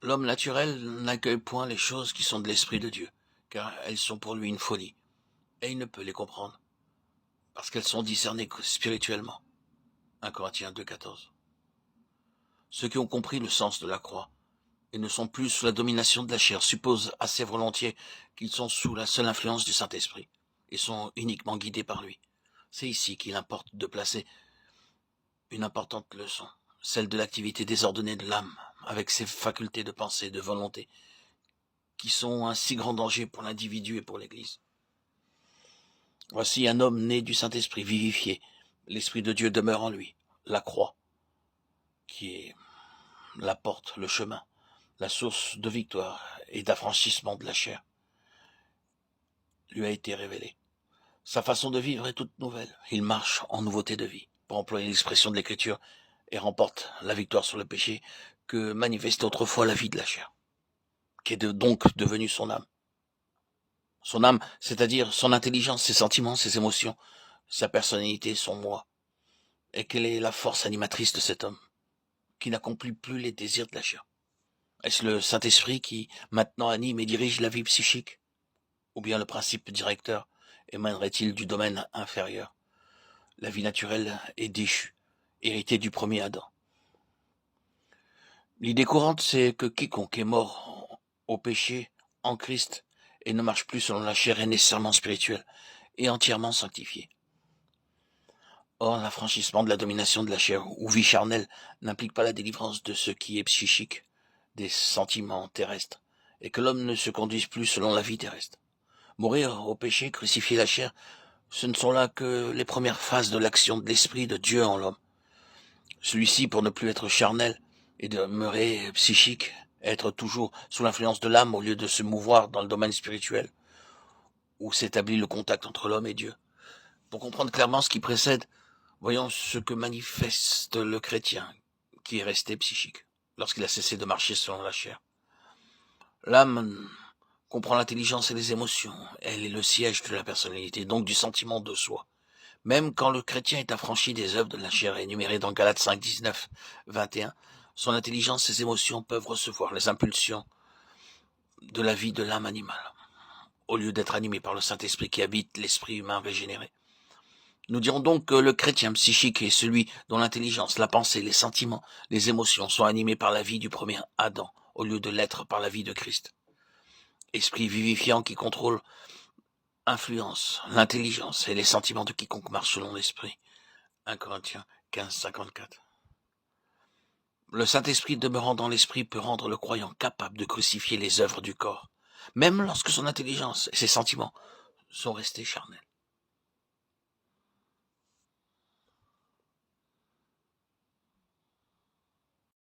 L'homme naturel n'accueille point les choses qui sont de l'Esprit de Dieu, car elles sont pour lui une folie, et il ne peut les comprendre, parce qu'elles sont discernées spirituellement. 1 Corinthiens 2,14. Ceux qui ont compris le sens de la croix, et ne sont plus sous la domination de la chair, supposent assez volontiers qu'ils sont sous la seule influence du Saint-Esprit, et sont uniquement guidés par lui. C'est ici qu'il importe de placer une importante leçon, celle de l'activité désordonnée de l'âme, avec ses facultés de pensée et de volonté, qui sont un si grand danger pour l'individu et pour l'Église. Voici un homme né du Saint-Esprit, vivifié. L'Esprit de Dieu demeure en lui. La croix, qui est la porte, le chemin, la source de victoire et d'affranchissement de la chair, lui a été révélée. Sa façon de vivre est toute nouvelle. Il marche en nouveauté de vie, pour employer l'expression de l'Écriture, et remporte la victoire sur le péché que manifestait autrefois la vie de la chair, qui est donc devenue son âme. Son âme, c'est-à-dire son intelligence, ses sentiments, ses émotions, sa personnalité, son moi. Et quelle est la force animatrice de cet homme, qui n'accomplit plus les désirs de la chair? Est-ce le Saint-Esprit qui maintenant anime et dirige la vie psychique? Ou bien le principe directeur émanerait-il du domaine inférieur? La vie naturelle est déchue, héritée du premier Adam. L'idée courante, c'est que quiconque est mort au péché en Christ et ne marche plus selon la chair est nécessairement spirituel et entièrement sanctifié. Or, l'affranchissement de la domination de la chair ou vie charnelle n'implique pas la délivrance de ce qui est psychique, des sentiments terrestres, et que l'homme ne se conduise plus selon la vie terrestre. Mourir au péché, crucifier la chair, ce ne sont là que les premières phases de l'action de l'Esprit de Dieu en l'homme. Celui-ci, pour ne plus être charnel et demeurer psychique, être toujours sous l'influence de l'âme au lieu de se mouvoir dans le domaine spirituel, où s'établit le contact entre l'homme et Dieu. Pour comprendre clairement ce qui précède, voyons ce que manifeste le chrétien, qui est resté psychique, lorsqu'il a cessé de marcher selon la chair. L'âme comprend l'intelligence et les émotions. Elle est le siège de la personnalité, donc du sentiment de soi. Même quand le chrétien est affranchi des œuvres de la chair, énumérées dans Galates 5, 19, 21, son intelligence et ses émotions peuvent recevoir les impulsions de la vie de l'âme animale, au lieu d'être animé par le Saint-Esprit qui habite l'esprit humain régénéré. Nous dirons donc que le chrétien psychique est celui dont l'intelligence, la pensée, les sentiments, les émotions sont animés par la vie du premier Adam, au lieu de l'être par la vie de Christ. Esprit vivifiant qui contrôle, influence l'intelligence et les sentiments de quiconque marche selon l'esprit. 1 Corinthiens 15, 54. Le Saint-Esprit demeurant dans l'esprit peut rendre le croyant capable de crucifier les œuvres du corps, même lorsque son intelligence et ses sentiments sont restés charnels.